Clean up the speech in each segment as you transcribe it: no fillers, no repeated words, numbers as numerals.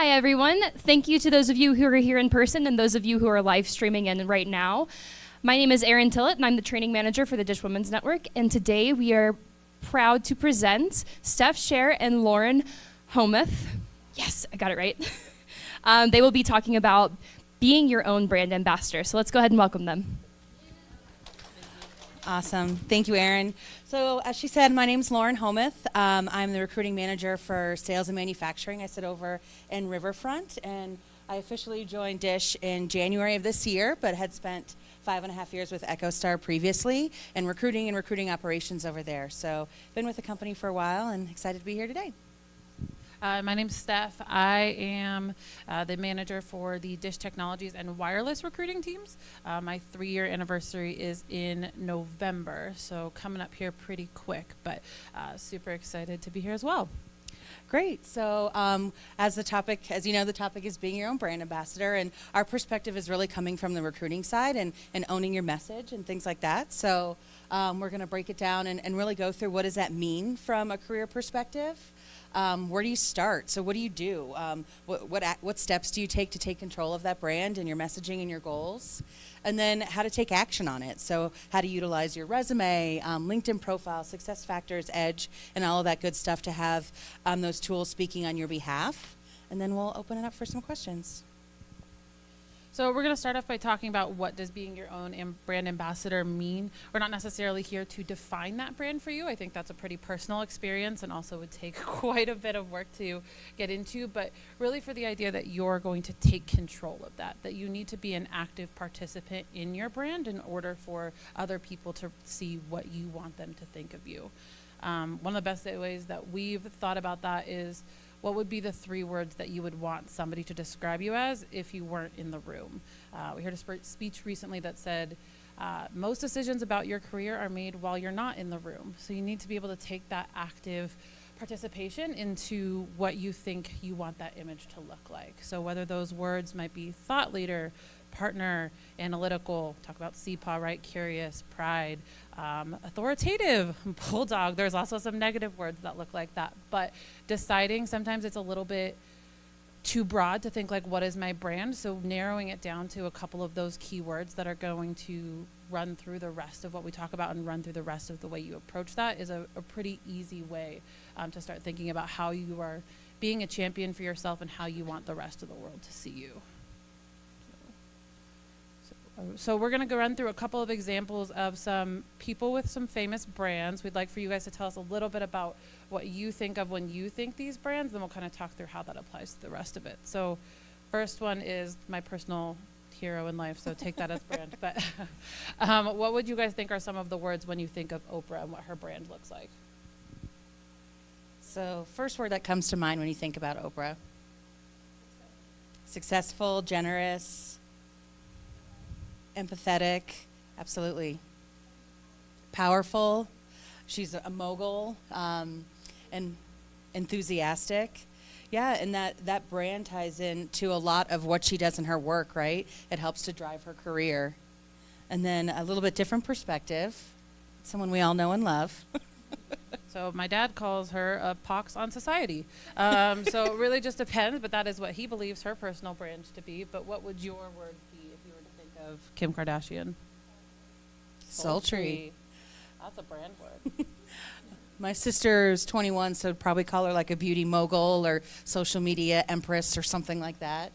Hi, everyone. Thank you to those of you who are here in person and those of you who are live streaming in right now. My name is Erin Tillett, and I'm the training manager for the Dish Women's Network. And today we are proud to present Steph Scher and Lauren Homuth. Yes, I got it right. They will be talking about being your own brand ambassador. So let's go ahead and welcome them. Awesome. Thank you, Erin. So as she said, my name is Lauren Homuth. I'm the recruiting manager for sales and manufacturing. I sit over in Riverfront, and I officially joined Dish in January of this year, but had spent 5.5 years with EchoStar previously and recruiting operations over there. So been with the company for a while and excited to be here today. My name's Steph. I am the manager for the Dish Technologies and wireless recruiting teams. My 3-year anniversary is in November, so coming up here pretty quick, but super excited to be here as well. Great. So as you know, the topic is being your own brand ambassador, and our perspective is really coming from the recruiting side and owning your message and things like that. So we're going to break it down and really go through what does that mean from a career perspective. Where do you start? So what do you do? What steps do you take to take control of that brand and your messaging and your goals? And then how to take action on it. So how to utilize your resume, LinkedIn profile, success factors, edge, and all of that good stuff to have those tools speaking on your behalf. And then we'll open it up for some questions. So we're going to start off by talking about what does being your own brand ambassador mean. We're not necessarily here to define that brand for you. I think that's a pretty personal experience and also would take quite a bit of work to get into, but really for the idea that you're going to take control of that you need to be an active participant in your brand in order for other people to see what you want them to think of you. One of the best ways that we've thought about that is what would be the 3 words that you would want somebody to describe you as if you weren't in the room? We heard a speech recently that said, most decisions about your career are made while you're not in the room. So you need to be able to take that active participation into what you think you want that image to look like. So whether those words might be thought leader, partner, analytical, talk about CPAW, right? Curious, pride, authoritative, bulldog. There's also some negative words that look like that. But deciding, sometimes it's a little bit too broad to think like, what is my brand? So narrowing it down to a couple of those keywords that are going to run through the rest of what we talk about and run through the rest of the way you approach that is a pretty easy way to start thinking about how you are being a champion for yourself and how you want the rest of the world to see you. So we're going to go run through a couple of examples of some people with some famous brands. We'd like for you guys to tell us a little bit about what you think of when you think these brands, then we'll kind of talk through how that applies to the rest of it. So first one is my personal hero in life, so take that as brand. But what would you guys think are some of the words when you think of Oprah and what her brand looks like? So first word that comes to mind when you think about Oprah. Successful, generous, empathetic, absolutely. Powerful. She's a mogul, and enthusiastic. Yeah, and that brand ties into a lot of what she does in her work, right? It helps to drive her career. And then a little bit different perspective, someone we all know and love. So my dad calls her a pox on society. So it really just depends, but that is what he believes her personal brand to be. But what would your word be if you were to think of Kim Kardashian? Sultry. That's a brand word. My sister's 21, so I'd probably call her like a beauty mogul or social media empress or something like that.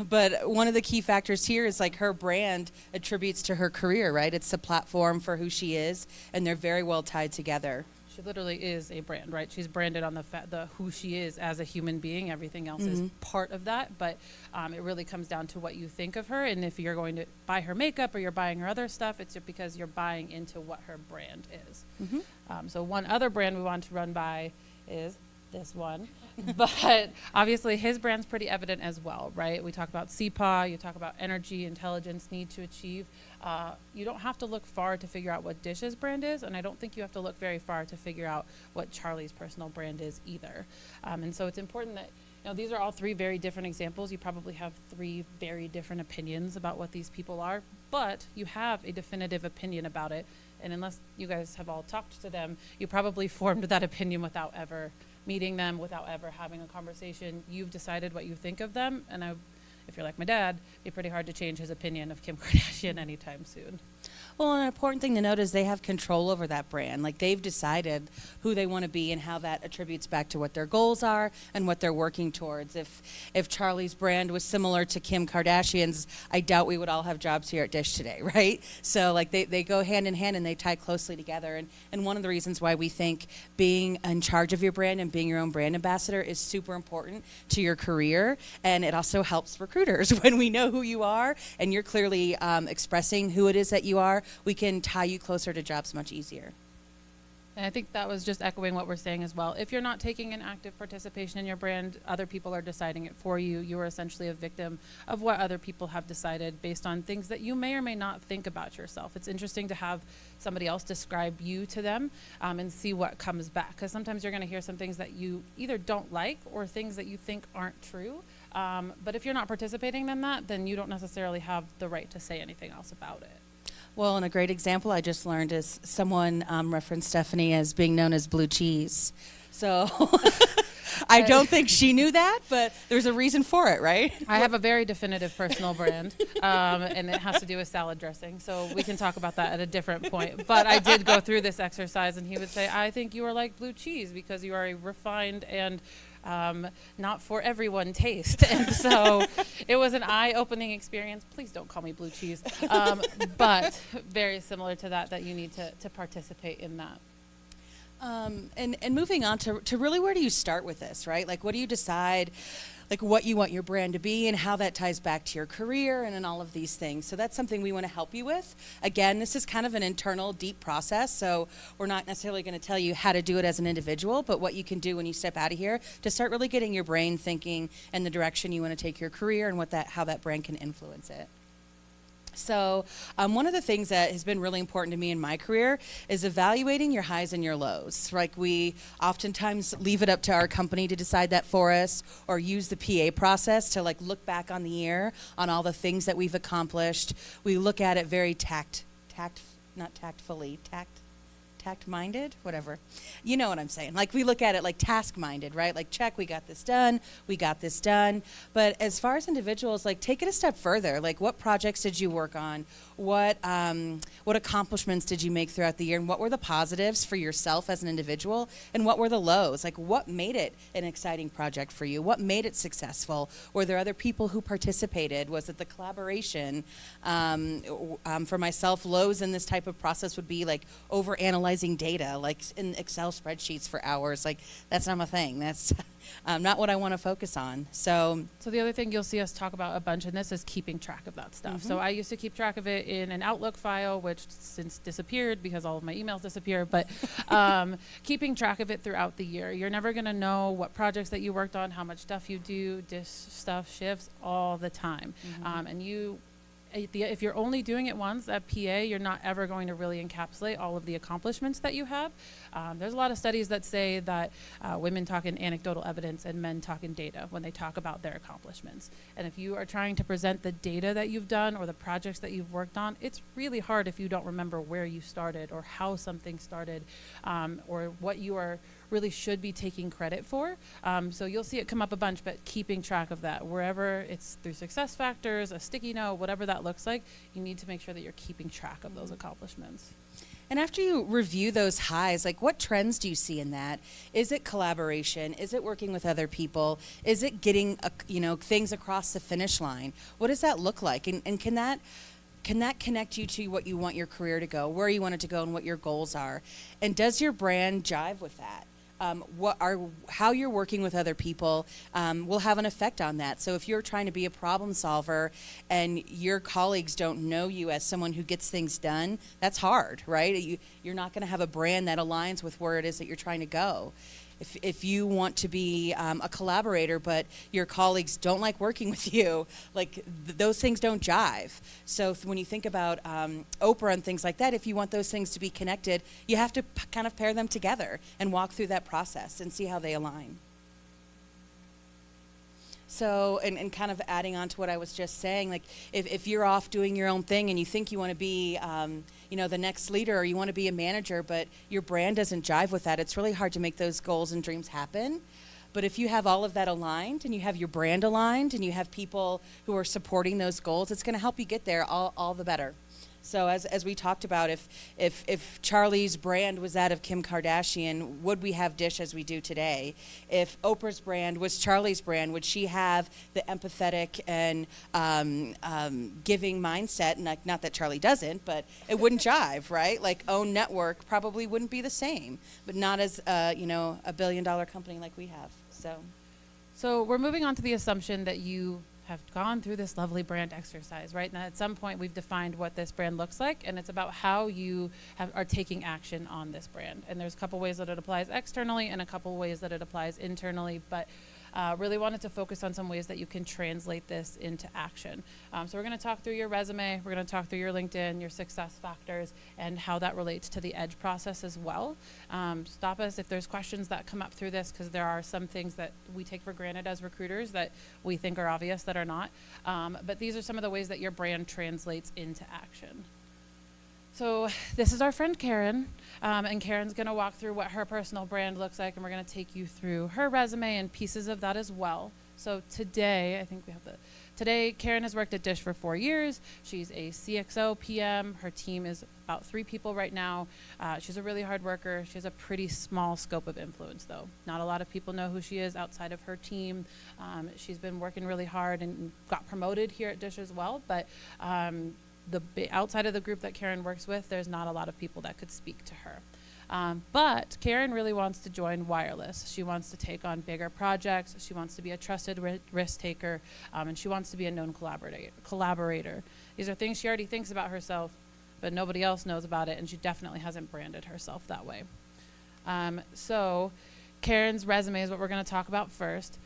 But one of the key factors here is like her brand attributes to her career, right? It's the platform for who she is, and they're very well tied together. She literally is a brand, right? She's branded on the who she is as a human being. Everything else is part of that, but it really comes down to what you think of her. And if you're going to buy her makeup or you're buying her other stuff, it's just because you're buying into what her brand is. So one other brand we want to run by is this one. But obviously his brand's pretty evident as well, right? We talk about CPAW, you talk about energy, intelligence, need to achieve. You don't have to look far to figure out what Dish's brand is, and I don't think you have to look very far to figure out what Charlie's personal brand is either. And so it's important that, these are all 3 very different examples. You probably have 3 very different opinions about what these people are, but you have a definitive opinion about it. And unless you guys have all talked to them, you probably formed that opinion without ever meeting them without ever having a conversation. You've decided what you think of them, and if you're like my dad, it'd be pretty hard to change his opinion of Kim Kardashian anytime soon. Well, an important thing to note is they have control over that brand. Like, they've decided who they want to be and how that attributes back to what their goals are and what they're working towards. If Charlie's brand was similar to Kim Kardashian's, I doubt we would all have jobs here at Dish today, right? So, like, they go hand in hand and they tie closely together. And one of the reasons why we think being in charge of your brand and being your own brand ambassador is super important to your career. And it also helps recruiters when we know who you are and you're clearly expressing who it is that you are. We can tie you closer to jobs much easier. And I think that was just echoing what we're saying as well. If you're not taking an active participation in your brand, other people are deciding it for you. You are essentially a victim of what other people have decided based on things that you may or may not think about yourself. It's interesting to have somebody else describe you to them and see what comes back. Because sometimes you're going to hear some things that you either don't like or things that you think aren't true. But if you're not participating in that, then you don't necessarily have the right to say anything else about it. Well, and a great example I just learned is someone referenced Stephanie as being known as blue cheese. So I don't think she knew that, but there's a reason for it, right? I have a very definitive personal brand, and it has to do with salad dressing. So we can talk about that at a different point. But I did go through this exercise, and he would say, I think you are like blue cheese because you are a refined and not for everyone taste. And so it was an eye-opening experience. Please don't call me blue cheese. But very similar to that you need to participate in that. And moving on to really, where do you start with this, right? Like, what do you decide, like, what you want your brand to be and how that ties back to your career and in all of these things. So that's something we want to help you with. Again, this is kind of an internal, deep process, so we're not necessarily going to tell you how to do it as an individual, but what you can do when you step out of here to start really getting your brain thinking in the direction you want to take your career and how that brand can influence it. So one of the things that has been really important to me in my career is evaluating your highs and your lows. Like, we oftentimes leave it up to our company to decide that for us, or use the PA process to, like, look back on the year on all the things that we've accomplished. We look at it very tact-minded, whatever. You know what I'm saying. Like, we look at it like task-minded, right? Like, check, we got this done, we got this done. But as far as individuals, like, take it a step further. Like, what projects did you work on? What accomplishments did you make throughout the year? And what were the positives for yourself as an individual? And what were the lows? Like, what made it an exciting project for you? What made it successful? Were there other people who participated? Was it the collaboration? For myself, lows in this type of process would be, like, overanalyzing data, like in Excel spreadsheets for hours. Like, that's not my thing. That's not what I want to focus on. So the other thing you'll see us talk about a bunch in this is keeping track of that stuff. Mm-hmm. So I used to keep track of it in an Outlook file, which since disappeared because all of my emails disappeared, but keeping track of it throughout the year. You're never going to know what projects that you worked on, how much stuff you do, dish stuff shifts all the time. Mm-hmm. And if you're only doing it once at PA, you're not ever going to really encapsulate all of the accomplishments that you have. There's a lot of studies that say that women talk in anecdotal evidence and men talk in data when they talk about their accomplishments. And if you are trying to present the data that you've done or the projects that you've worked on, it's really hard if you don't remember where you started or how something started, or what you are really should be taking credit for. So you'll see it come up a bunch, but keeping track of that, wherever it's through success factors, a sticky note, whatever that looks like, you need to make sure that you're keeping track of those accomplishments. And after you review those highs, like, what trends do you see in that? Is it collaboration? Is it working with other people? Is it getting things across the finish line? What does that look like? And can that connect you to what you want your career to go, where you want it to go, and what your goals are? And does your brand jive with that? How you're working with other people will have an effect on that. So if you're trying to be a problem solver and your colleagues don't know you as someone who gets things done, that's hard, right? You're not going to have a brand that aligns with where it is that you're trying to go. If you want to be a collaborator, but your colleagues don't like working with you, like, those things don't jive. So when you think about Oprah and things like that, if you want those things to be connected, you have to kind of pair them together and walk through that process and see how they align. So, and kind of adding on to what I was just saying, like if you're off doing your own thing and you think you want to be, the next leader, or you want to be a manager, but your brand doesn't jive with that, it's really hard to make those goals and dreams happen. But if you have all of that aligned, and you have your brand aligned, and you have people who are supporting those goals, it's going to help you get there all the better. So as we talked about, if Charlie's brand was that of Kim Kardashian, would we have Dish as we do today? If Oprah's brand was Charlie's brand, would she have the empathetic and giving mindset? And not that Charlie doesn't, but it wouldn't jive, right? Like OWN Network probably wouldn't be the same, but not as a $1 billion company like we have. So we're moving on to the assumption that you have gone through this lovely brand exercise, right? Now, at some point, we've defined what this brand looks like, and it's about how you are taking action on this brand. And there's a couple ways that it applies externally and a couple ways that it applies internally, but really wanted to focus on some ways that you can translate this into action. So we're going to talk through your resume, we're going to talk through your LinkedIn, your success factors, and how that relates to the EDGE process as well. Stop us if there's questions that come up through this, because there are some things that we take for granted as recruiters that we think are obvious that are not. But these are some of the ways that your brand translates into action. So this is our friend Karen, and Karen's going to walk through what her personal brand looks like, and we're going to take you through her resume and pieces of that as well. So today, I think we have today Karen has worked at Dish for 4 years. She's a CXO PM. Her team is about 3 people right now. She's a really hard worker. She has a pretty small scope of influence, though. Not a lot of people know who she is outside of her team. She's been working really hard and got promoted here at Dish as well, but outside of the group that Karen works with, there's not a lot of people that could speak to her. But Karen really wants to join wireless. She wants to take on bigger projects. She wants to be a trusted risk taker, and she wants to be a known collaborator. These are things she already thinks about herself, but nobody else knows about it, and she definitely hasn't branded herself that way. So Karen's resume is what we're going to talk about first.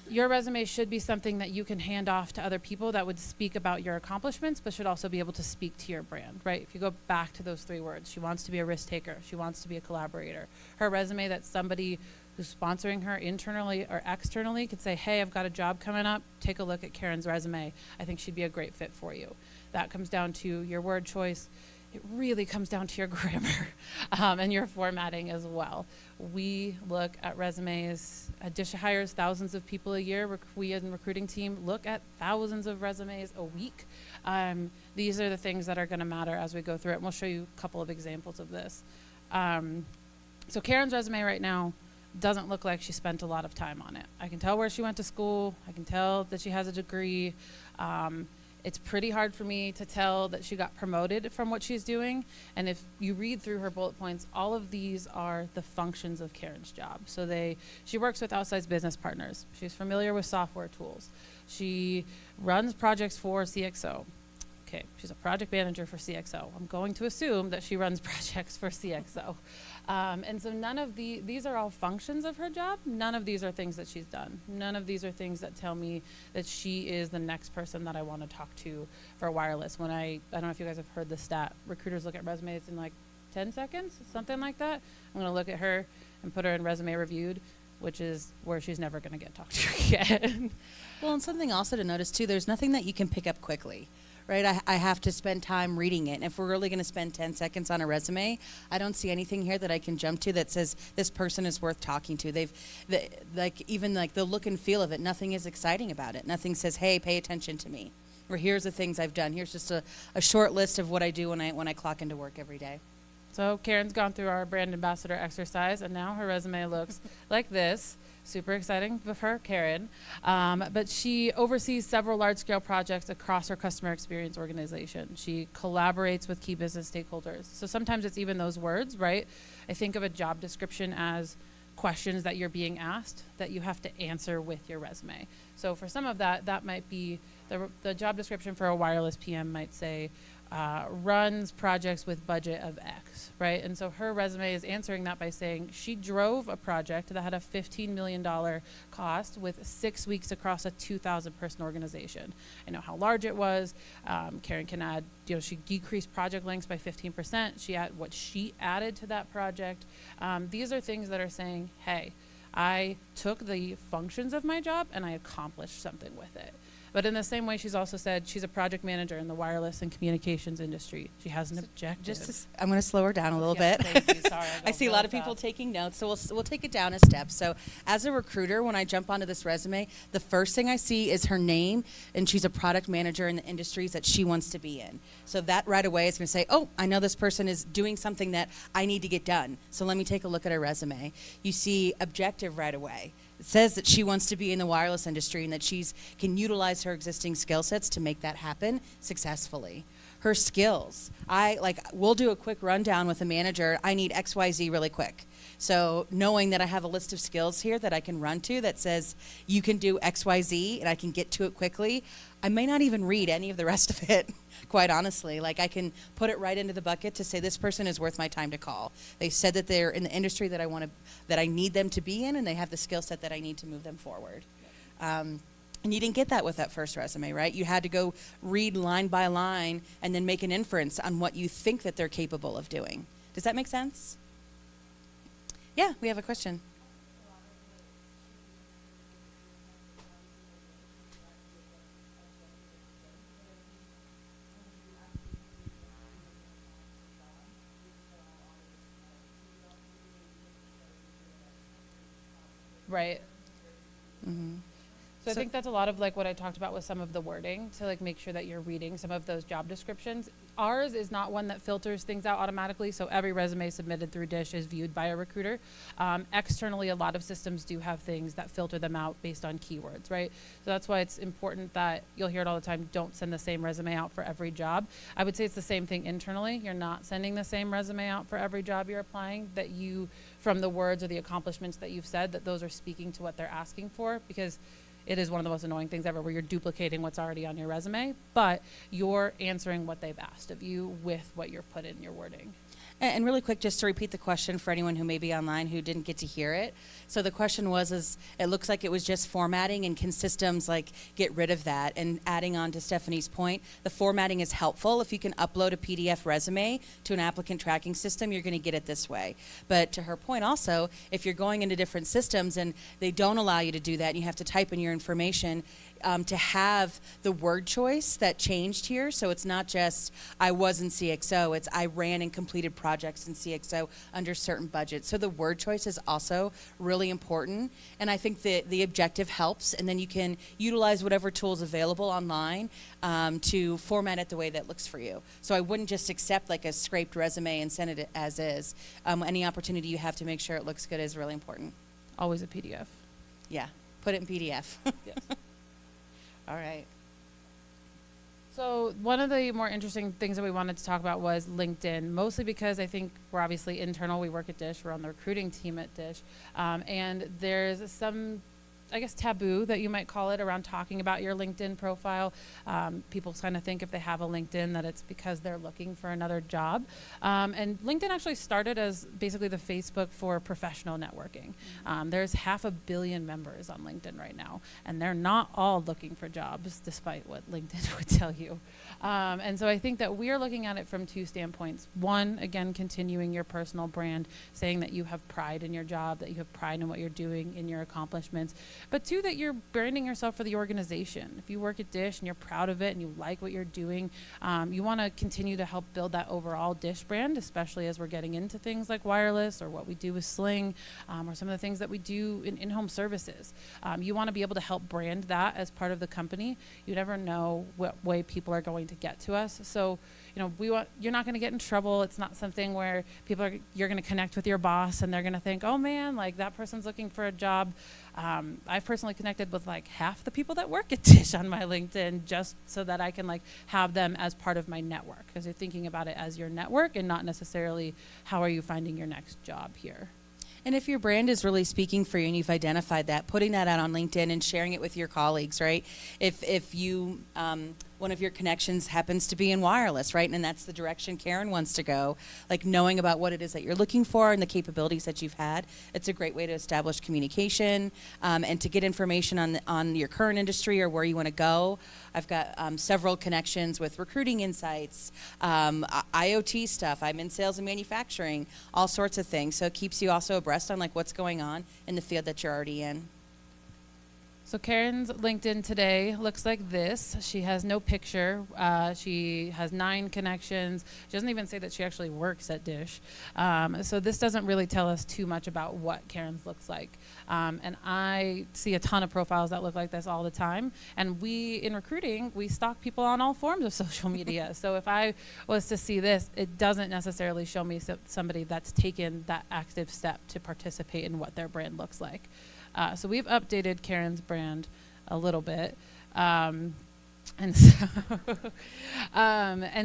Your resume should be something that you can hand off to other people that would speak about your accomplishments, but should also be able to speak to your brand, right? If you go back to those 3 words, she wants to be a risk taker. She wants to be a collaborator. Her resume, that somebody who's sponsoring her internally or externally could say, hey, I've got a job coming up. Take a look at Karen's resume. I think she'd be a great fit for you. That comes down to your word choice. It really comes down to your grammar and your formatting as well. We look at resumes. Dish hires thousands of people a year. We as a recruiting team look at thousands of resumes a week. These are the things that are going to matter as we go through it, and we'll show you a couple of examples of this. So Karen's resume right now doesn't look like she spent a lot of time on it. I can tell where she went to school. I can tell that she has a degree. It's pretty hard for me to tell that she got promoted from what she's doing. And if you read through her bullet points, all of these are the functions of Karen's job. So she works with outside business partners. She's familiar with software tools. She runs projects for CXO. Okay, she's a project manager for CXO. I'm going to assume that she runs projects for CXO. And so none of these are all functions of her job. None of these are things that she's done. None of these are things that tell me that she is the next person that I want to talk to for wireless. I don't know if you guys have heard the stat, recruiters look at resumes in like 10 seconds, something like that. I'm going to look at her and put her in resume reviewed, which is where she's never going to get talked to again. Well, and something also to notice too, there's nothing that you can pick up quickly. Right, I have to spend time reading it. And if we're really going to spend 10 seconds on a resume, I don't see anything here that I can jump to that says this person is worth talking to. Even the look and feel of it, nothing is exciting about it. Nothing says, hey, pay attention to me. Or here's the things I've done. Here's just a short list of what I do when I clock into work every day. So Karen's gone through our brand ambassador exercise, and now her resume looks like this. Super exciting for Karen. But she oversees several large-scale projects across her customer experience organization. She collaborates with key business stakeholders. So sometimes it's even those words, right? I think of a job description as questions that you're being asked that you have to answer with your resume. So for some of that might be the job description for a wireless PM might say, runs projects with budget of X, right? And so her resume is answering that by saying she drove a project that had a $15 million cost with 6 weeks across a 2,000 person organization. I know how large it was. Karen can add, she decreased project lengths by 15%. What she added to that project. These are things that are saying, hey, I took the functions of my job and I accomplished something with it. But in the same way, she's also said she's a project manager in the wireless and communications industry. She has an objective. I'm going to slow her down a little Yes, bit. thank you. Sorry, I see a lot of people fast. taking notes, so we'll take it down a step. So as a recruiter, when I jump onto this resume, the first thing I see is her name, and she's a product manager in the industries that she wants to be in. So that right away is going to say, oh, I know this person is doing something that I need to get done. So let me take a look at her resume. You see objective right away. It says that she wants to be in the wireless industry and that she's can utilize her existing skill sets to make that happen successfully. Her skills. We'll do a quick rundown with a manager. I need XYZ really quick. So knowing that I have a list of skills here that I can run to that says you can do XYZ and I can get to it quickly, I may not even read any of the rest of it, quite honestly. Like, I can put it right into the bucket to say this person is worth my time to call. They said that they're in the industry that I need them to be in, and they have the skill set that I need to move them forward. And you didn't get that with that first resume, right? You had to go read line by line and then make an inference on what you think that they're capable of doing. Does that make sense? Yeah, we have a question. Right. Mm-hmm. So I think that's a lot of like what I talked about with some of the wording to like make sure that you're reading some of those job descriptions. Ours is not one that filters things out automatically, so every resume submitted through Dish is viewed by a recruiter. Externally, a lot of systems do have things that filter them out based on keywords, right? So that's why it's important that you'll hear it all the time, don't send the same resume out for every job. I would say it's the same thing internally. You're not sending the same resume out for every job you're applying, that you, from the words or the accomplishments that you've said, that those are speaking to what they're asking for, because it is one of the most annoying things ever where you're duplicating what's already on your resume, but you're answering what they've asked of you with what you're put in your wording. And really quick, just to repeat the question for anyone who may be online who didn't get to hear it. So the question was, it looks like it was just formatting, and can systems get rid of that? And adding on to Stephanie's point, the formatting is helpful. If you can upload a PDF resume to an applicant tracking system, you're going to get it this way. But to her point also, if you're going into different systems and they don't allow you to do that, and you have to type in your information, to have the word choice that changed here. So it's not just I was in CXO, it's I ran and completed projects in CXO under certain budgets. So the word choice is also really important. And I think the objective helps, and then you can utilize whatever tools available online to format it the way that looks for you. So I wouldn't just accept like a scraped resume and send it as is. Any opportunity you have to make sure it looks good is really important. Always a PDF. Yeah, put it in PDF. Yes. All right. So one of the more interesting things that we wanted to talk about was LinkedIn, mostly because I think we're obviously internal. We work at Dish. We're on the recruiting team at Dish. And there's some, I guess, taboo that you might call it around talking about your LinkedIn profile. People kind of think if they have a LinkedIn that it's because they're looking for another job. And LinkedIn actually started as basically the Facebook for professional networking. There's 500 million members on LinkedIn right now, and they're not all looking for jobs, despite what LinkedIn would tell you. And so I think that we are looking at it from two standpoints. One, again, continuing your personal brand, saying that you have pride in your job, that you have pride in what you're doing, in your accomplishments. But two, that you're branding yourself for the organization. If you work at Dish and you're proud of it and you like what you're doing, you want to continue to help build that overall Dish brand, especially as we're getting into things like wireless or what we do with Sling, or some of the things that we do in in-home services. You want to be able to help brand that as part of the company. You never know what way people are going to get to us. So, you're not going to get in trouble. It's not something where you're going to connect with your boss and they're going to think, oh man, like that person's looking for a job. I've personally connected with like half the people that work at Dish on my LinkedIn just so that I can like have them as part of my network, because you're thinking about it as your network and not necessarily how are you finding your next job here. And if your brand is really speaking for you and you've identified that, putting that out on LinkedIn and sharing it with your colleagues, right? If you one of your connections happens to be in wireless, right? And that's the direction Karen wants to go. Like knowing about what it is that you're looking for and the capabilities that you've had, it's a great way to establish communication and to get information on your current industry or where you want to go. I've got several connections with recruiting insights, IoT stuff. I'm in sales and manufacturing, all sorts of things. So it keeps you also abreast on like what's going on in the field that you're already in. So Karen's LinkedIn today looks like this. She has no picture. She has 9 connections. She doesn't even say that she actually works at Dish. So this doesn't really tell us too much about what Karen's looks like. And I see a ton of profiles that look like this all the time. And we, in recruiting, we stalk people on all forms of social media. So if I was to see this, it doesn't necessarily show me somebody that's taken that active step to participate in what their brand looks like. So we've updated Karen's brand a little bit. And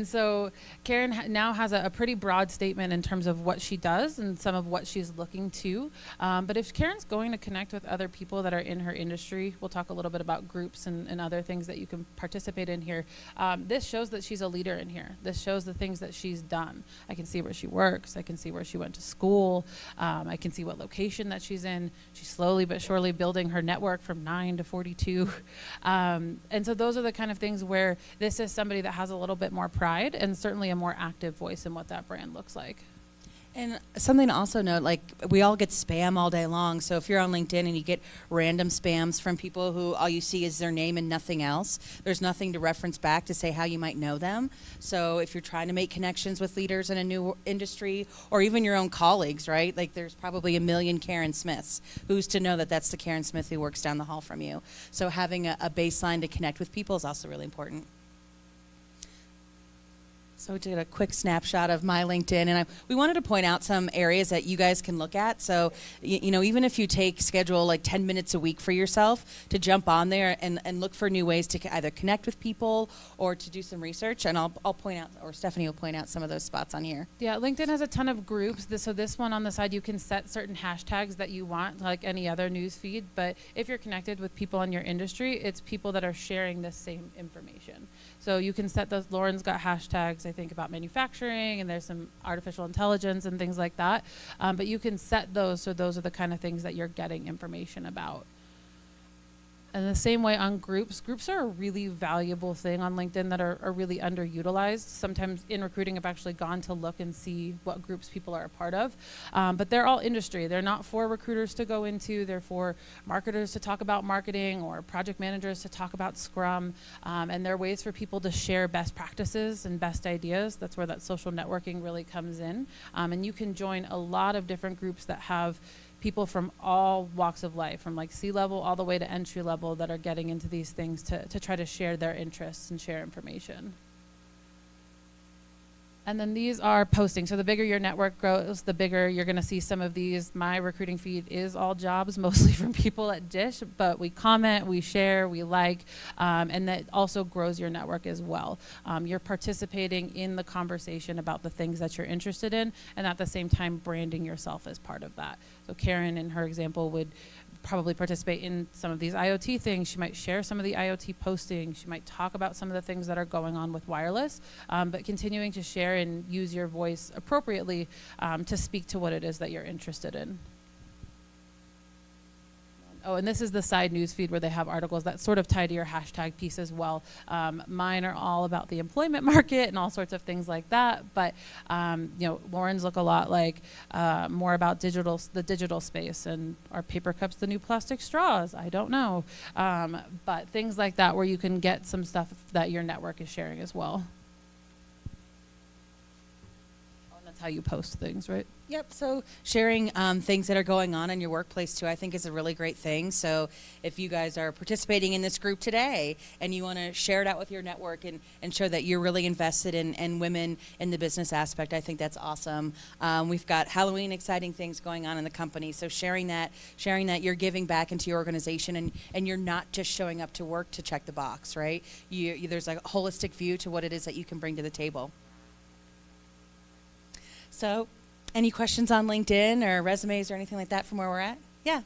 so Karen now has a pretty broad statement in terms of what she does and some of what she's looking to. But if Karen's going to connect with other people that are in her industry, we'll talk a little bit about groups and other things that you can participate in here. This shows that she's a leader in here. This shows the things that she's done. I can see where she works. I can see where she went to school. I can see what location that she's in. She's slowly but surely building her network from 9 to 42. And so those are the kind of things where this is somebody that has a little bit more pride and certainly a more active voice in what that brand looks like. And something to also note, like we all get spam all day long. So if you're on LinkedIn and you get random spams from people who all you see is their name and nothing else, there's nothing to reference back to say how you might know them. So if you're trying to make connections with leaders in a new industry or even your own colleagues, right? Like there's probably a million Karen Smiths. Who's to know that that's the Karen Smith who works down the hall from you? So having a baseline to connect with people is also really important. So we did a quick snapshot of my LinkedIn, and we wanted to point out some areas that you guys can look at. So, you know, even if you schedule like 10 minutes a week for yourself to jump on there and look for new ways to either connect with people or to do some research, and I'll point out, or Stephanie will point out some of those spots on here. Yeah, LinkedIn has a ton of groups. So this one on the side, you can set certain hashtags that you want, like any other news feed. But if you're connected with people in your industry, it's people that are sharing the same information. So you can set those. Lauren's got hashtags, I think, about manufacturing, and there's some artificial intelligence and things like that. But you can set those so those are the kind of things that you're getting information about. And the same way on groups are a really valuable thing on LinkedIn that are really underutilized. Sometimes in recruiting, I've actually gone to look and see what groups people are a part of. But they're all industry. They're not for recruiters to go into. They're for marketers to talk about marketing or project managers to talk about Scrum. And they're ways for people to share best practices and best ideas. That's where that social networking really comes in. And you can join a lot of different groups that have people from all walks of life, from like C-level all the way to entry level, that are getting into these things to try to share their interests and share information. And then these are postings. So the bigger your network grows, the bigger you're going to see some of these. My recruiting feed is all jobs, mostly from people at Dish, but we comment, we share, we like, and that also grows your network as well. You're participating in the conversation about the things that you're interested in, and at the same time branding yourself as part of that. So Karen, in her example, would probably participate in some of these IoT things. She might share some of the IoT postings. She might talk about some of the things that are going on with wireless, but continuing to share and use your voice appropriately to speak to what it is that you're interested in. Oh, and this is the side news feed where they have articles that sort of tie to your hashtag piece as well. Mine are all about the employment market and all sorts of things like that. But you know, Lauren's look a lot like more about the digital space. And are paper cups the new plastic straws? I don't know. But things like that where you can get some stuff that your network is sharing as well. And that's how you post things, right? Yep, so sharing things that are going on in your workplace too, I think is a really great thing. So if you guys are participating in this group today and you want to share it out with your network and show that you're really invested in women in the business aspect, I think that's awesome. We've got Halloween exciting things going on in the company, so sharing that you're giving back into your organization and you're not just showing up to work to check the box, right? There's a holistic view to what it is that you can bring to the table. So, any questions on LinkedIn or resumes or anything like that from where we're at? Yeah.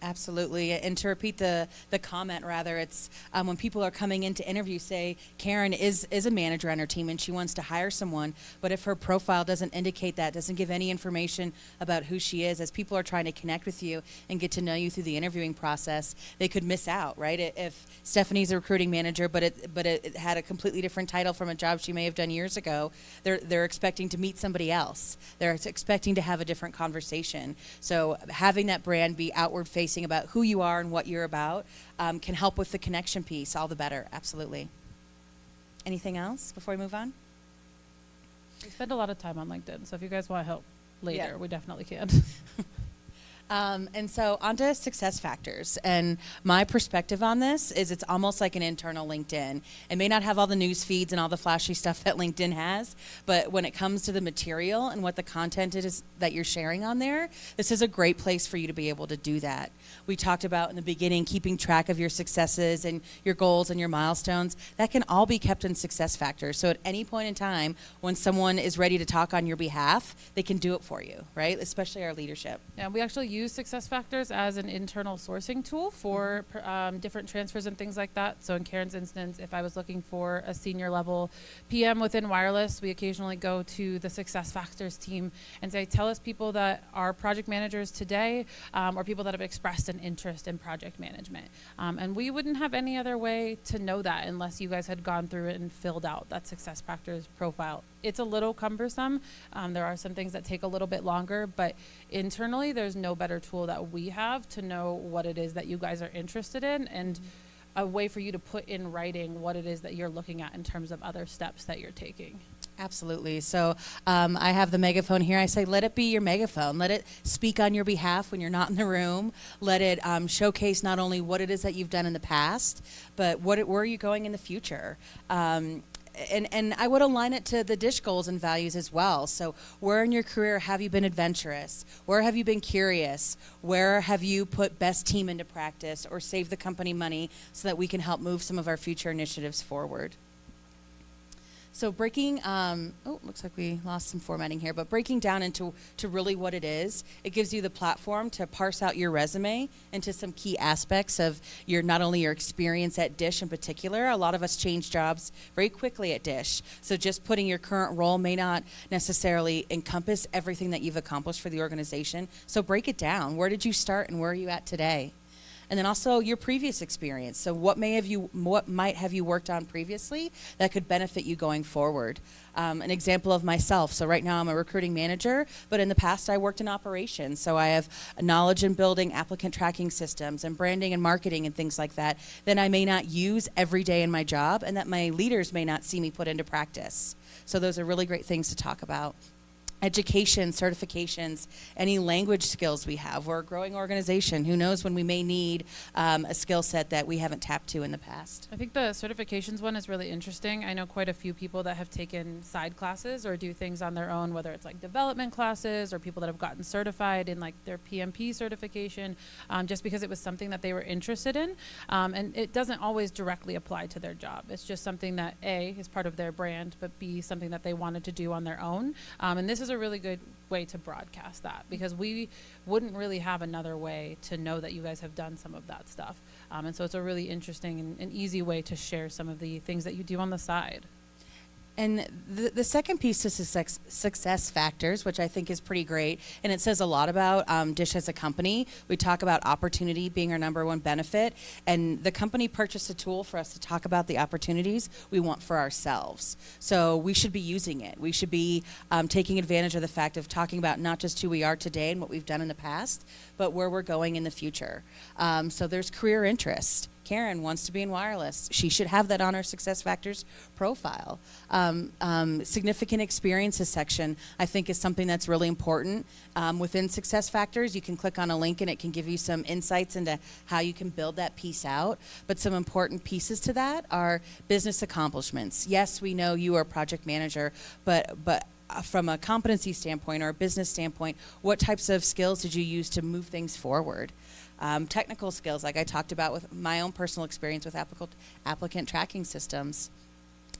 Absolutely. And to repeat the comment, rather, it's when people are coming in to interview, say, Karen is a manager on her team and she wants to hire someone, but if her profile doesn't indicate that, doesn't give any information about who she is, as people are trying to connect with you and get to know you through the interviewing process, they could miss out, right? If Stephanie's a recruiting manager, but it had a completely different title from a job she may have done years ago, they're expecting to meet somebody else. They're expecting to have a different conversation. So having that brand be outward facing about who you are and what you're about can help with the connection piece all the better. Absolutely. Anything else before we move on? We spend a lot of time on LinkedIn, so if you guys want help later, we definitely can. And so on to success factors. And my perspective on this is it's almost like an internal LinkedIn. It may not have all the news feeds and all the flashy stuff that LinkedIn has, but when it comes to the material and what the content is that you're sharing on there, this is a great place for you to be able to do that. We talked about in the beginning keeping track of your successes and your goals and your milestones. That can all be kept in success factors. So at any point in time, when someone is ready to talk on your behalf, they can do it for you, right? Especially our leadership. Yeah, we actually use success factors as an internal sourcing tool for different transfers and things like that. So in Karen's instance, if I was looking for a senior level PM within wireless, we occasionally go to the success factors team and say, tell us people that are project managers today or people that have expressed an interest in project management. And we wouldn't have any other way to know that unless you guys had gone through it and filled out that success factors profile. It's a little cumbersome. There are some things that take a little bit longer, but internally there's no better tool that we have to know what it is that you guys are interested in and a way for you to put in writing what it is that you're looking at in terms of other steps that you're taking. Absolutely. So I have the megaphone here. I say, let it be your megaphone. Let it speak on your behalf when you're not in the room. Let it showcase not only what it is that you've done in the past, but where are you going in the future. And I would align it to the DISH goals and values as well. So where in your career have you been adventurous? Where have you been curious? Where have you put best team into practice or saved the company money so that we can help move some of our future initiatives forward? So breaking, looks like we lost some formatting here, but breaking down into really what it is, it gives you the platform to parse out your resume into some key aspects of not only your experience at DISH in particular. A lot of us change jobs very quickly at DISH. So just putting your current role may not necessarily encompass everything that you've accomplished for the organization. So break it down. Where did you start and where are you at today? And then also your previous experience. So what might have you worked on previously that could benefit you going forward? An example of myself. So right now I'm a recruiting manager, but in the past I worked in operations. So I have a knowledge in building applicant tracking systems and branding and marketing and things like that I may not use every day in my job and that my leaders may not see me put into practice. So those are really great things to talk about. Education, certifications, any language skills we have. We're a growing organization. Who knows when we may need a skill set that we haven't tapped to in the past. I think the certifications one is really interesting. I know quite a few people that have taken side classes or do things on their own, whether it's like development classes or people that have gotten certified in like their PMP certification, just because it was something that they were interested in. And it doesn't always directly apply to their job. It's just something that A, is part of their brand, but B, something that they wanted to do on their own. And this is a really good way to broadcast that because we wouldn't really have another way to know that you guys have done some of that stuff. And so it's a really interesting and easy way to share some of the things that you do on the side. And the second piece is success factors, which I think is pretty great. And it says a lot about DISH as a company. We talk about opportunity being our number one benefit. And the company purchased a tool for us to talk about the opportunities we want for ourselves. So we should be using it. We should be taking advantage of the fact of talking about not just who we are today and what we've done in the past, but where we're going in the future. So there's career interest. Karen wants to be in wireless. She should have that on her success factors profile. Significant experiences section, I think, is something that's really important. Within success factors, you can click on a link and it can give you some insights into how you can build that piece out. But some important pieces to that are business accomplishments. Yes, we know you are a project manager, but from a competency standpoint or a business standpoint, what types of skills did you use to move things forward? Technical skills, like I talked about with my own personal experience with applicant tracking systems.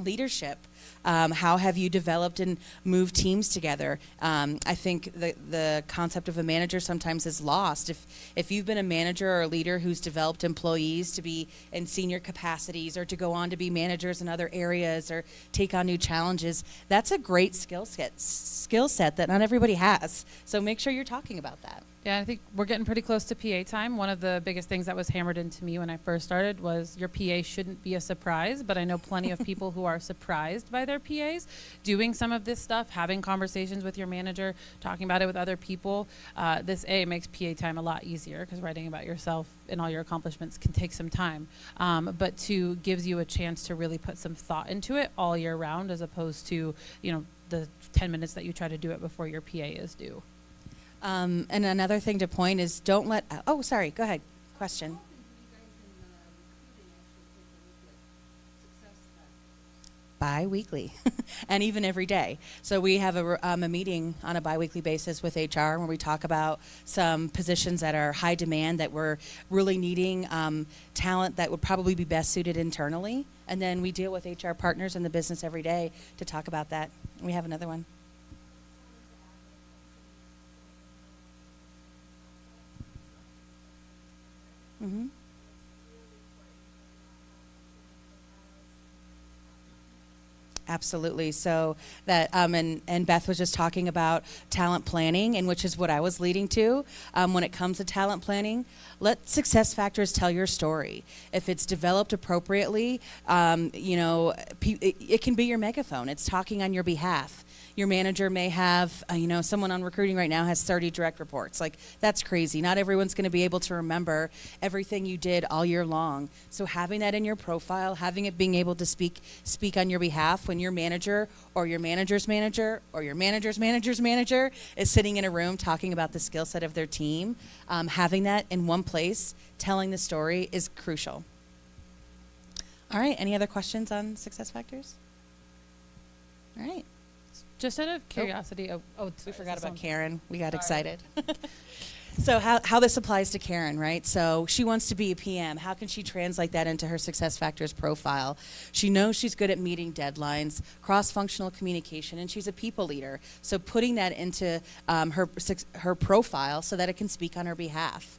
leadership. How have you developed and moved teams together? I think the concept of a manager sometimes is lost. If you've been a manager or a leader who's developed employees to be in senior capacities or to go on to be managers in other areas or take on new challenges, that's a great skill set that not everybody has. So make sure you're talking about that. Yeah, I think we're getting pretty close to PA time. One of the biggest things that was hammered into me when I first started was your PA shouldn't be a surprise, but I know plenty of people who are surprised by their PAs doing some of this stuff, having conversations with your manager, talking about it with other people. This makes PA time a lot easier because writing about yourself and all your accomplishments can take some time. But two, gives you a chance to really put some thought into it all year round as opposed to, the 10 minutes that you try to do it before your PA is due. And another thing to point is don't let, sorry, go ahead. Question. Bi-weekly and even every day. So we have a meeting on a bi-weekly basis with HR where we talk about some positions that are high demand that we're really needing, talent that would probably be best suited internally. And then we deal with HR partners in the business every day to talk about that. We have another one. Mm-hmm. Absolutely. So that, and Beth was just talking about talent planning, and which is what I was leading to. When it comes to talent planning, let success factors tell your story. If it's developed appropriately, it can be your megaphone. It's talking on your behalf. Your manager may have, someone on recruiting right now has 30 direct reports. Like, that's crazy. Not everyone's going to be able to remember everything you did all year long. So having that in your profile, having it being able to speak on your behalf when your manager or your manager's manager or your manager's manager's manager is sitting in a room talking about the skill set of their team, having that in one place, telling the story is crucial. All right, any other questions on success factors? All right. Just out of curiosity, we forgot about Karen. We got excited. So how this applies to Karen, right? So she wants to be a PM. How can she translate that into her success factors profile? She knows she's good at meeting deadlines, cross-functional communication, and she's a people leader. So putting that into her profile so that it can speak on her behalf.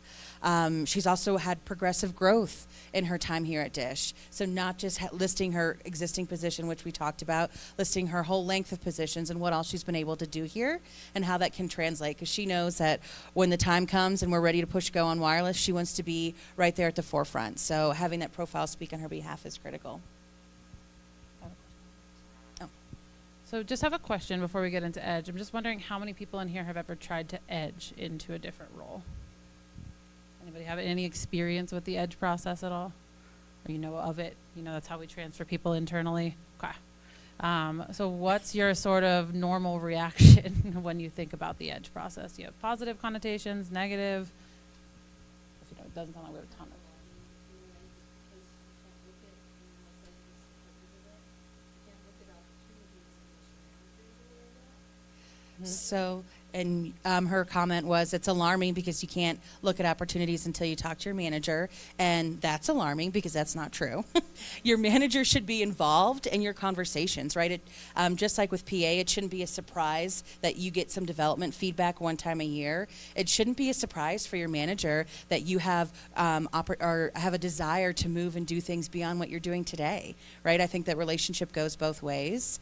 She's also had progressive growth in her time here at DISH. So not just listing her existing position, which we talked about, listing her whole length of positions and what all she's been able to do here and how that can translate. Because she knows that when the time comes and we're ready to push go on wireless, she wants to be right there at the forefront. So having that profile speak on her behalf is critical. So just have a question before we get into Edge. I'm just wondering how many people in here have ever tried to Edge into a different role? Anybody have any experience with the Edge process at all? Or you know of it? That's how we transfer people internally. Okay. So what's your sort of normal reaction when you think about the Edge process? Do you have positive connotations, negative? It doesn't sound like we have a ton of. So, and her comment was, it's alarming because you can't look at opportunities until you talk to your manager, and that's alarming because that's not true. Your manager should be involved in your conversations, right? Just like with PA, it shouldn't be a surprise that you get some development feedback one time a year. It shouldn't be a surprise for your manager that you have or have a desire to move and do things beyond what you're doing today, right? I think that relationship goes both ways.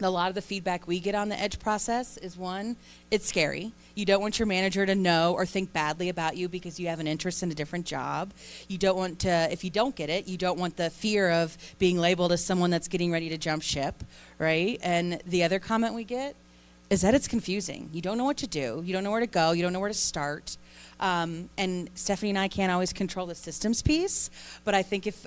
A lot of the feedback we get on the Edge process is, one, it's scary. You don't want your manager to know or think badly about you because you have an interest in a different job. You don't want to, if you don't get it, you don't want the fear of being labeled as someone that's getting ready to jump ship, right? And the other comment we get is that it's confusing. You don't know what to do. You don't know where to go. You don't know where to start. And Stephanie and I can't always control the systems piece, but I think if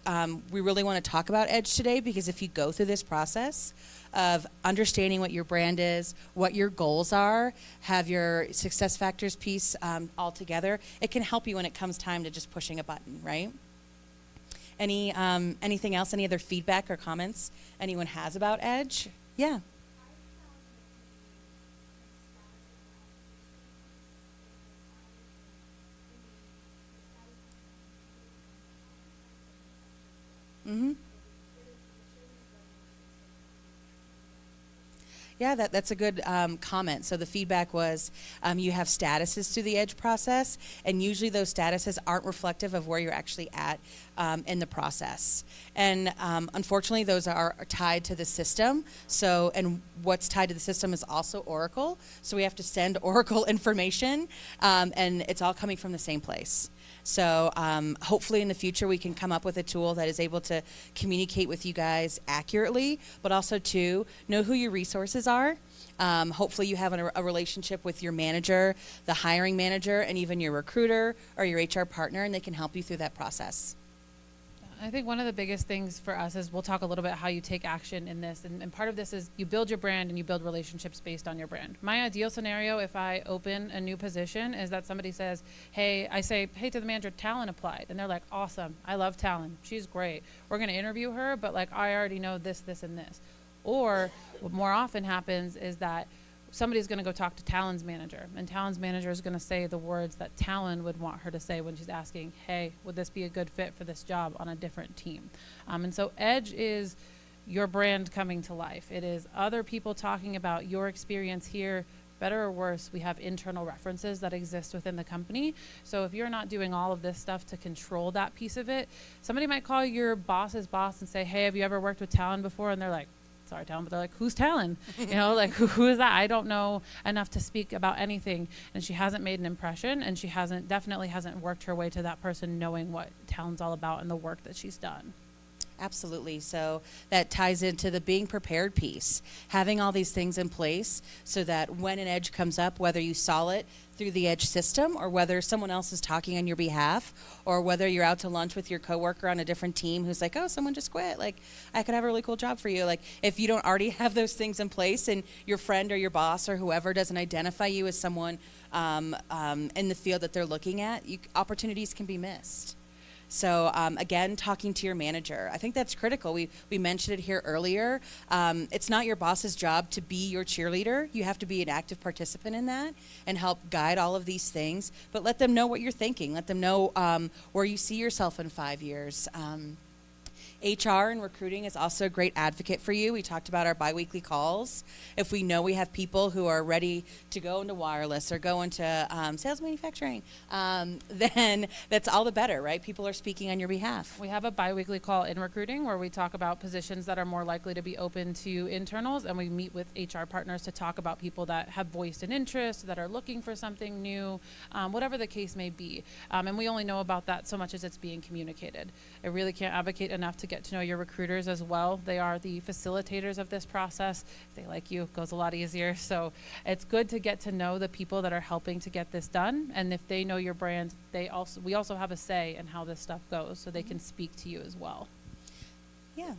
we really want to talk about Edge today, because if you go through this process of understanding what your brand is, what your goals are, have your success factors piece all together, it can help you when it comes time to just pushing a button, right? Anything else, any other feedback or comments anyone has about Edge? Yeah. Mm-hmm. Yeah, that's a good comment. So the feedback was you have statuses through the EDGE process, and usually those statuses aren't reflective of where you're actually at in the process. And unfortunately, those are tied to the system. So, and what's tied to the system is also Oracle. So we have to send Oracle information, and it's all coming from the same place. So hopefully in the future we can come up with a tool that is able to communicate with you guys accurately, but also to know who your resources are. Hopefully you have a relationship with your manager, the hiring manager, and even your recruiter or your HR partner, and they can help you through that process. I think one of the biggest things for us is we'll talk a little bit how you take action in this. And part of this is you build your brand and you build relationships based on your brand. My ideal scenario, if I open a new position, is that somebody says, hey, I say, hey, to the manager, Talon applied. And they're like, awesome. I love Talon. She's great. We're going to interview her, but like, I already know this, this, and this. Or what more often happens is that somebody's going to go talk to Talon's manager, and Talon's manager is going to say the words that Talon would want her to say when she's asking, hey, would this be a good fit for this job on a different team? And so EDGE is your brand coming to life. It is other people talking about your experience here. Better or worse, we have internal references that exist within the company. So if you're not doing all of this stuff to control that piece of it, somebody might call your boss's boss and say, hey, have you ever worked with Talon before? And they're like, sorry, Talon, but they're like, who's Talon? You know, like, who is that? I don't know enough to speak about anything. And she hasn't made an impression, and she definitely hasn't worked her way to that person knowing what Talon's all about and the work that she's done. Absolutely. So that ties into the being prepared piece, having all these things in place so that when an EDGE comes up, whether you saw it through the EDGE system or whether someone else is talking on your behalf or whether you're out to lunch with your coworker on a different team who's like, oh, someone just quit. Like, I could have a really cool job for you. Like, if you don't already have those things in place and your friend or your boss or whoever doesn't identify you as someone in the field that they're looking at, opportunities can be missed. So again, talking to your manager, I think that's critical. We mentioned it here earlier. It's not your boss's job to be your cheerleader. You have to be an active participant in that and help guide all of these things. But let them know what you're thinking. Let them know where you see yourself in 5 years. HR and recruiting is also a great advocate for you. We talked about our biweekly calls. If we know we have people who are ready to go into wireless or go into sales manufacturing, then that's all the better, right? People are speaking on your behalf. We have a biweekly call in recruiting where we talk about positions that are more likely to be open to internals, and we meet with HR partners to talk about people that have voiced an interest, that are looking for something new, whatever the case may be. And we only know about that so much as it's being communicated. I really can't advocate enough to get to know your recruiters as well. They are the facilitators of this process. If they like you, it goes a lot easier. So it's good to get to know the people that are helping to get this done. And if they know your brand, we also have a say in how this stuff goes, so they can speak to you as well. Yeah.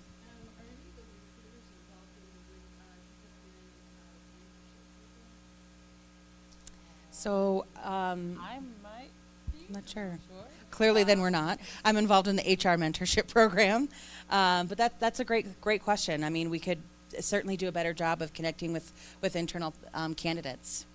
So I might be. I'm not sure. Sure. Clearly, then we're not. I'm involved in the HR mentorship program, but that's a great question. I mean, we could certainly do a better job of connecting with internal candidates.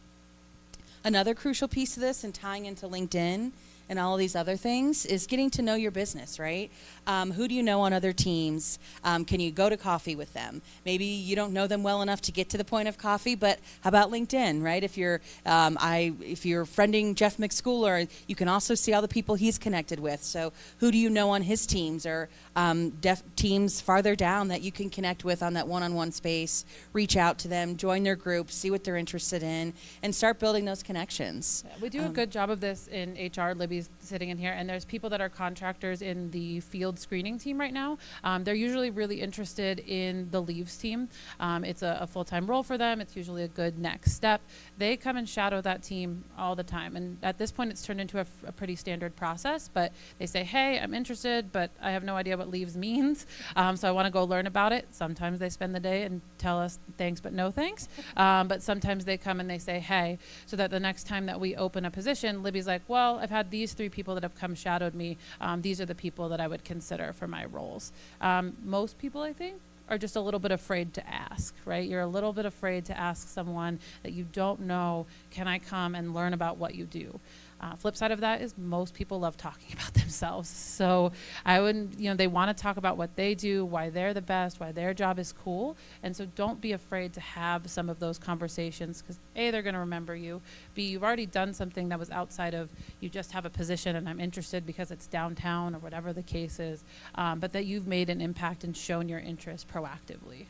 Another crucial piece of this, and tying into LinkedIn and all of these other things, is getting to know your business, right? Who do you know on other teams? Can you go to coffee with them? Maybe you don't know them well enough to get to the point of coffee, but how about LinkedIn, right? If you're friending Jeff McSchooler, you can also see all the people he's connected with. So who do you know on his teams or teams farther down that you can connect with on that one-on-one space? Reach out to them, join their group, see what they're interested in, and start building those connections. We do a good job of this in HR. Libby's sitting in here, and there's people that are contractors in the field screening team right now. They're usually really interested in the leaves team. It's a full-time role for them. It's usually a good next step. They come and shadow that team all the time, and at this point it's turned into a pretty standard process, but they say, hey, I'm interested, but I have no idea what leaves means, so I want to go learn about it. Sometimes they spend the day and tell us thanks but no thanks, but sometimes they come and they say, hey, so that the next time that we open a position, Libby's like, well, I've had these 3 people that have come shadowed me. These are the people that I would consider for my roles. Most people, I think, are just a little bit afraid to ask, right? You're a little bit afraid to ask someone that you don't know, can I come and learn about what you do? Flip side of that is most people love talking about themselves. So I wouldn't, they want to talk about what they do, why they're the best, why their job is cool. And so don't be afraid to have some of those conversations, because A, they're going to remember you. B, you've already done something that was outside of you just have a position and I'm interested because it's downtown or whatever the case is, but that you've made an impact and shown your interest proactively.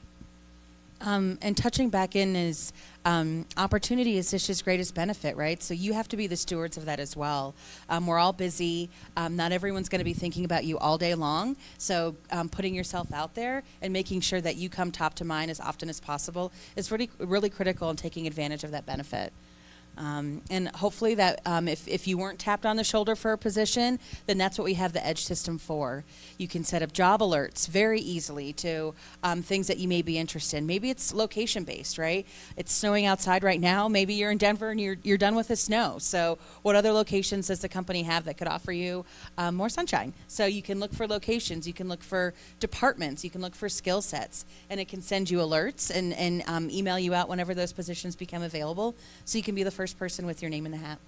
And touching back in is opportunity is Dish's greatest benefit, right? So you have to be the stewards of that as well. We're all busy. Not everyone's going to be thinking about you all day long. So putting yourself out there and making sure that you come top to mind as often as possible is really, really critical in taking advantage of that benefit. And hopefully that if you weren't tapped on the shoulder for a position, then that's what we have the Edge system for. You can set up job alerts very easily to things that you may be interested in. Maybe it's location-based, right? It's snowing outside right now. Maybe you're in Denver and you're done with the snow. So what other locations does the company have that could offer you more sunshine? So you can look for locations. You can look for departments. You can look for skill sets. And it can send you alerts and email you out whenever those positions become available. So you can be the first person with your name in the hat.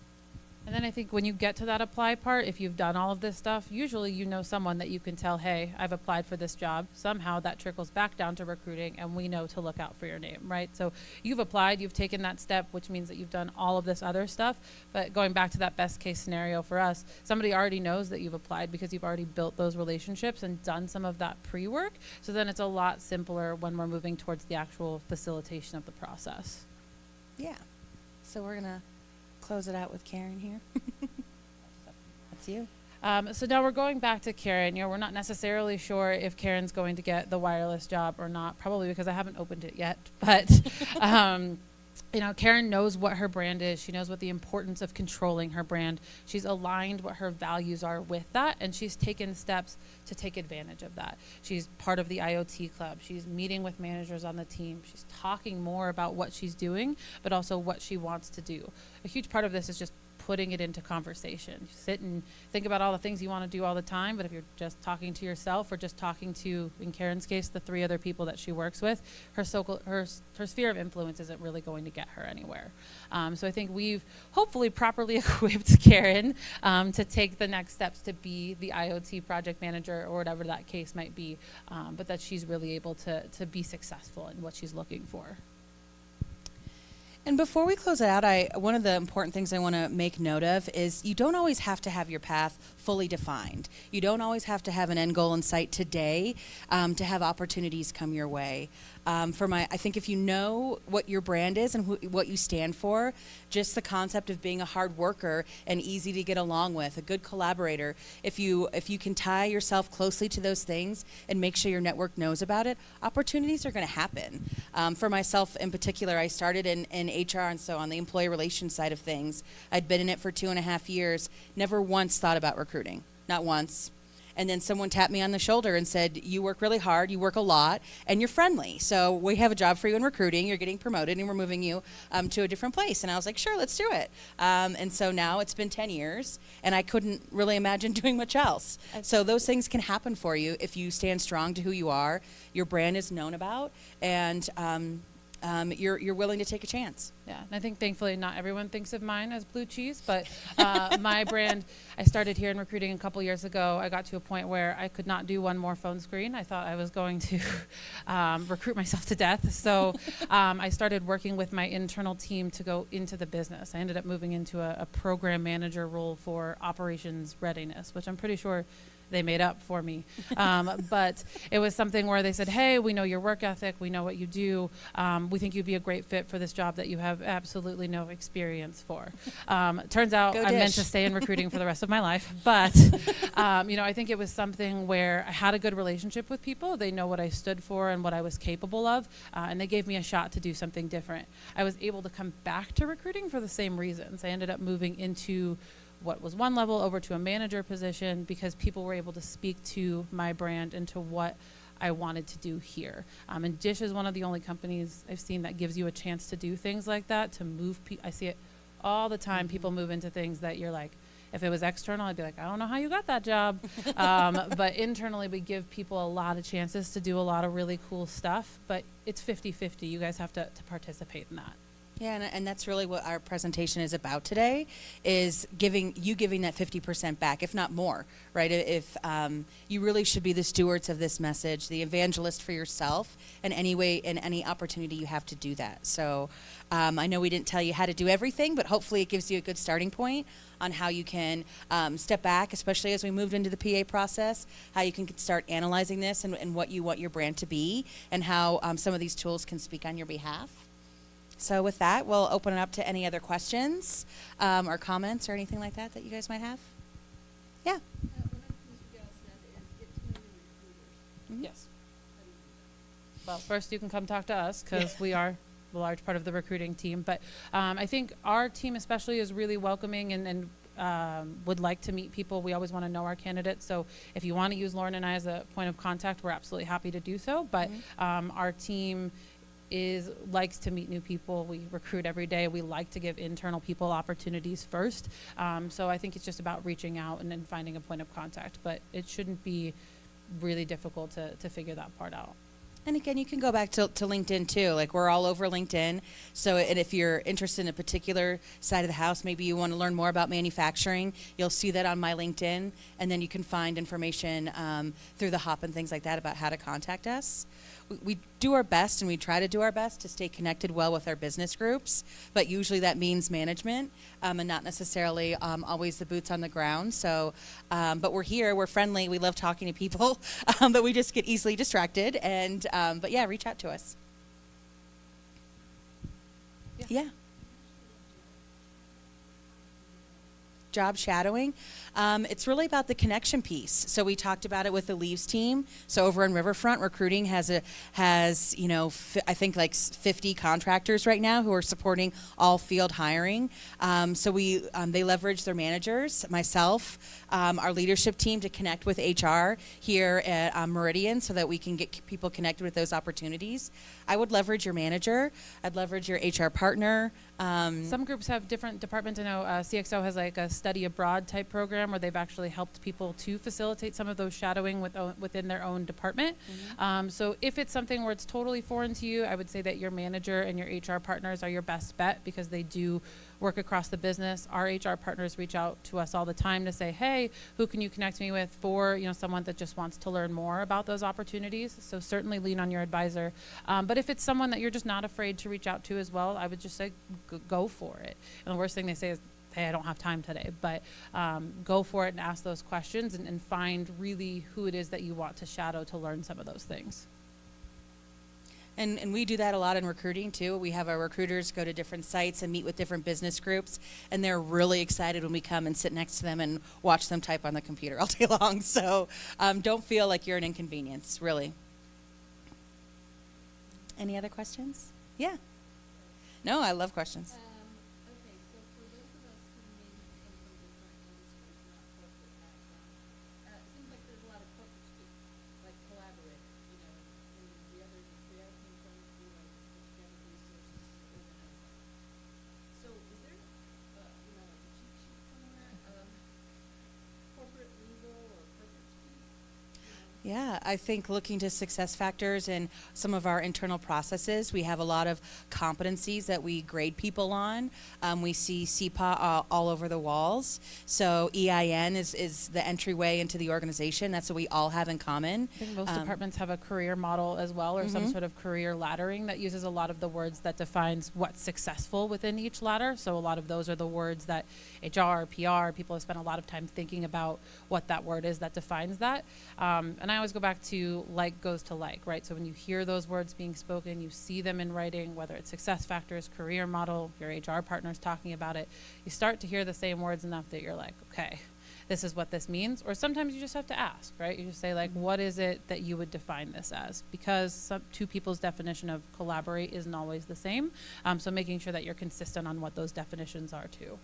And then I think when you get to that apply part, if you've done all of this stuff, usually you know someone that you can tell, hey, I've applied for this job. Somehow that trickles back down to recruiting, and we know to look out for your name, right? So you've applied, you've taken that step, which means that you've done all of this other stuff. But going back to that best case scenario for us, somebody already knows that you've applied because you've already built those relationships and done some of that pre-work. So then it's a lot simpler when we're moving towards the actual facilitation of the process. Yeah. So we're going to close it out with Karen here. That's you. So now we're going back to Karen. We're not necessarily sure if Karen's going to get the wireless job or not, probably because I haven't opened it yet. But Karen knows what her brand is. She knows what the importance of controlling her brand. She's aligned what her values are with that, and she's taken steps to take advantage of that. She's part of the IoT club. She's meeting with managers on the team. She's talking more about what she's doing, but also what she wants to do. A huge part of this is just putting it into conversation. You sit and think about all the things you want to do all the time, but if you're just talking to yourself or just talking to, in Karen's case, the 3 other people that she works with, her sphere of influence isn't really going to get her anywhere. So I think we've hopefully properly equipped Karen to take the next steps to be the IoT project manager or whatever that case might be, but that she's really able to be successful in what she's looking for. And before we close it out, one of the important things I want to make note of is you don't always have to have your path fully defined. You don't always have to have an end goal in sight today to have opportunities come your way. I think if you know what your brand is and what you stand for, just the concept of being a hard worker and easy to get along with, a good collaborator, if you can tie yourself closely to those things and make sure your network knows about it, opportunities are going to happen. For myself in particular, I started in HR, and so on the employee relations side of things. I'd been in it for 2.5 years, never once thought about recruiting, not once. And then someone tapped me on the shoulder and said, you work really hard, you work a lot, and you're friendly. So we have a job for you in recruiting. You're getting promoted, and we're moving you to a different place. And I was like, sure, let's do it. And so now it's been 10 years, and I couldn't really imagine doing much else. So those things can happen for you if you stand strong to who you are, your brand is known about, and you're willing to take a chance. Yeah, and I think thankfully not everyone thinks of mine as blue cheese, but my brand, I started here in recruiting a couple years ago. I got to a point where I could not do one more phone screen. I thought I was going to recruit myself to death. So I started working with my internal team to go into the business. I ended up moving into a program manager role for operations readiness, which I'm pretty sure they made up for me. But it was something where they said, hey, we know your work ethic, we know what you do, we think you'd be a great fit for this job that you have absolutely no experience for. Turns out I'm meant to stay in recruiting for the rest of my life, but I think it was something where I had a good relationship with people. They know what I stood for and what I was capable of, and they gave me a shot to do something different. I was able to come back to recruiting for the same reasons. I ended up moving into what was one level over to a manager position because people were able to speak to my brand and to what I wanted to do here. And Dish is one of the only companies I've seen that gives you a chance to do things like that, to move I see it all the time. People move into things that you're like, if it was external, I'd be like, I don't know how you got that job. But internally, we give people a lot of chances to do a lot of really cool stuff, but it's 50-50. You guys have to participate in that. Yeah, and that's really what our presentation is about today, is giving that 50% back, if not more, right? If you really should be the stewards of this message, the evangelist for yourself in any way, in any opportunity you have to do that. So I know we didn't tell you how to do everything, but hopefully it gives you a good starting point on how you can step back, especially as we moved into the PA process, how you can start analyzing this and what you want your brand to be, and how some of these tools can speak on your behalf. So with that, we'll open it up to any other questions or comments or anything like that you guys might have. Yeah. What Mr. Gale said is get to know your recruiters. Mhm. Yes. Well, first you can come talk to us because we are a large part of the recruiting team. But I think our team especially is really welcoming and would like to meet people. We always want to know our candidates. So if you want to use Lauren and I as a point of contact, we're absolutely happy to do so. But our team likes to meet new people. We recruit every day. We like to give internal people opportunities first. So I think it's just about reaching out and then finding a point of contact. But it shouldn't be really difficult to figure that part out. And again, you can go back to LinkedIn too. Like, we're all over LinkedIn. So, and if you're interested in a particular side of the house, maybe you want to learn more about manufacturing, you'll see that on my LinkedIn. And then you can find information through the Hop and things like that about how to contact us. We do our best, and we try to do our best to stay connected well with our business groups, but usually that means management and not necessarily always the boots on the ground. So, but we're here, we're friendly, we love talking to people, but we just get easily distracted. And but yeah, reach out to us. Yeah. Job shadowing. It's really about the connection piece. So we talked about it with the Leaves team. So over in Riverfront, recruiting has I think like 50 contractors right now who are supporting all field hiring. So they leverage their managers, myself, our leadership team to connect with HR here at Meridian so that we can get people connected with those opportunities. I would leverage your manager. I'd leverage your HR partner. Some groups have different departments. I know CXO has like a study abroad type program where they've actually helped people to facilitate some of those shadowing within their own department. So if it's something where it's totally foreign to you, I would say that your manager and your HR partners are your best bet because they do work across the business. Our HR partners reach out to us all the time to say, hey, who can you connect me with for someone that just wants to learn more about those opportunities? So certainly lean on your advisor. But if it's someone that you're just not afraid to reach out to as well, I would just say go for it. And the worst thing they say is, hey, I don't have time today. But go for it and ask those questions and find really who it is that you want to shadow to learn some of those things. And we do that a lot in recruiting too. We have our recruiters go to different sites and meet with different business groups, and they're really excited when we come and sit next to them and watch them type on the computer all day long. So don't feel like you're an inconvenience, really. Any other questions? Yeah. No, I love questions. Okay, so for those of us who may come from different industries, not corporate background, it seems like there's a lot of corporate speak, like collaborate, in the other industry I came from, we like put together resources to organize. So is there, like a cheat sheet somewhere of corporate lingo or corporate speak? Yeah, I think looking to success factors and some of our internal processes, we have a lot of competencies that we grade people on. We see CPA all over the walls. So EIN is the entryway into the organization. That's what we all have in common. I think most departments have a career model as well, or some sort of career laddering that uses a lot of the words that defines what's successful within each ladder. So a lot of those are the words that HR, PR, people have spent a lot of time thinking about what that word is that defines that. And I always go back to like goes to like, right? So when you hear those words being spoken, you see them in writing, whether it's success factors, career model, your HR partner's talking about it, you start to hear the same words enough that you're like, okay, this is what this means. Or sometimes you just have to ask, right? You just say like, what is it that you would define this as? Because two people's definition of collaborate isn't always the same. So making sure that you're consistent on what those definitions are too.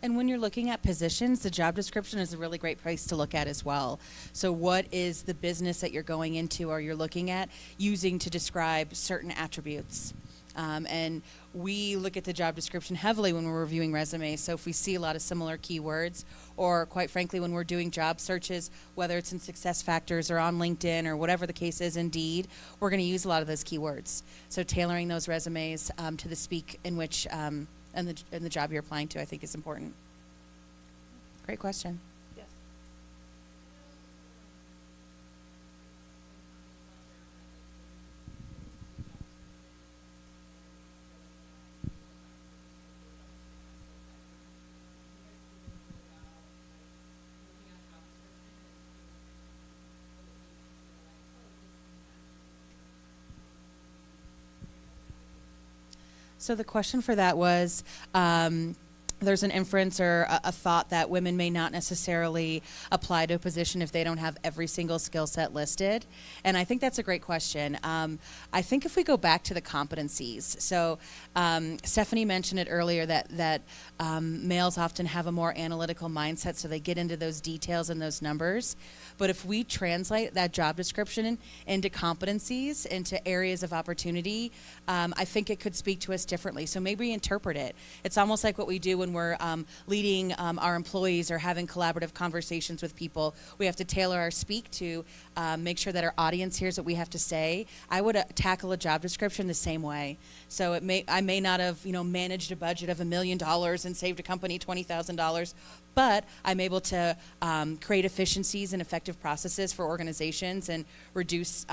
And when you're looking at positions, the job description is a really great place to look at as well. So what is the business that you're going into or you're looking at using to describe certain attributes? And we look at the job description heavily when we're reviewing resumes. So if we see a lot of similar keywords, or quite frankly, when we're doing job searches, whether it's in SuccessFactors or on LinkedIn or whatever the case is, Indeed, we're going to use a lot of those keywords. So tailoring those resumes to the speak in which and the job you're applying to, I think, is important. Great question. Yes. So the question for that was, there's an inference or a thought that women may not necessarily apply to a position if they don't have every single skill set listed. And I think that's a great question. I think if we go back to the competencies, so Stephanie mentioned it earlier that males often have a more analytical mindset, so they get into those details and those numbers. But if we translate that job description into competencies, into areas of opportunity, I think it could speak to us differently. So maybe interpret it. It's almost like what we do when we're leading our employees or having collaborative conversations with people. We have to tailor our speak to make sure that our audience hears what we have to say. I would tackle a job description the same way. So I may not have managed a budget of $1 million and saved a company $20,000, but I'm able to create efficiencies and effective processes for organizations and reduce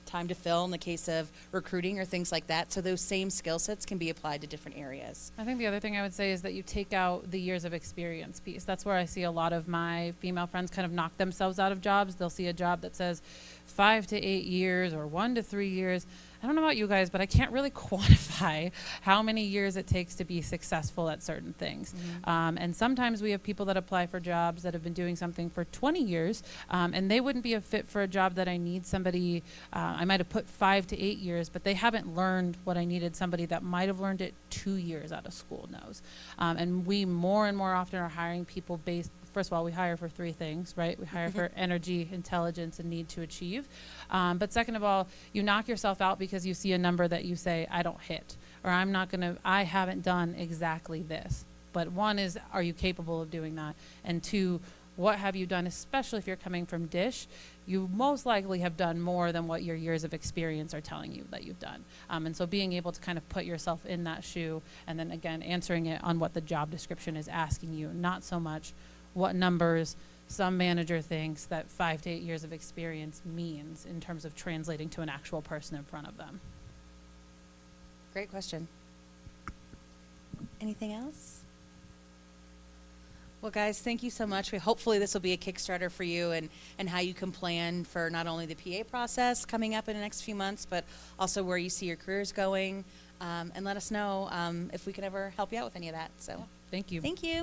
time to fill in the case of recruiting or things like that. So those same skill sets can be applied to different areas. I think the other thing I would say is that you take out the years of experience piece. That's where I see a lot of my female friends kind of knock themselves out of jobs. They'll see a job that says 5 to 8 years or 1 to 3 years. I don't know about you guys, but I can't really quantify how many years it takes to be successful at certain things. Mm-hmm. And sometimes we have people that apply for jobs that have been doing something for 20 years, and they wouldn't be a fit for a job that I need somebody, I might have put 5 to 8 years, but they haven't learned what I needed somebody that might have learned it 2 years out of school knows. And we more and more often are hiring people based, first of all, we hire for 3 things, right? We hire for energy, intelligence, and need to achieve. But second of all, you knock yourself out because you see a number that you say, I don't hit, or I haven't done exactly this. But one is, are you capable of doing that? And 2, what have you done, especially if you're coming from Dish? You most likely have done more than what your years of experience are telling you that you've done. And so being able to kind of put yourself in that shoe, and then again, answering it on what the job description is asking you, not so much what numbers some manager thinks that 5 to 8 years of experience means in terms of translating to an actual person in front of them. Great question. Anything else? Well, guys, thank you so much. Hopefully this will be a Kickstarter for you and how you can plan for not only the PA process coming up in the next few months, but also where you see your careers going. And let us know if we can ever help you out with any of that. So, Thank you. Thank you.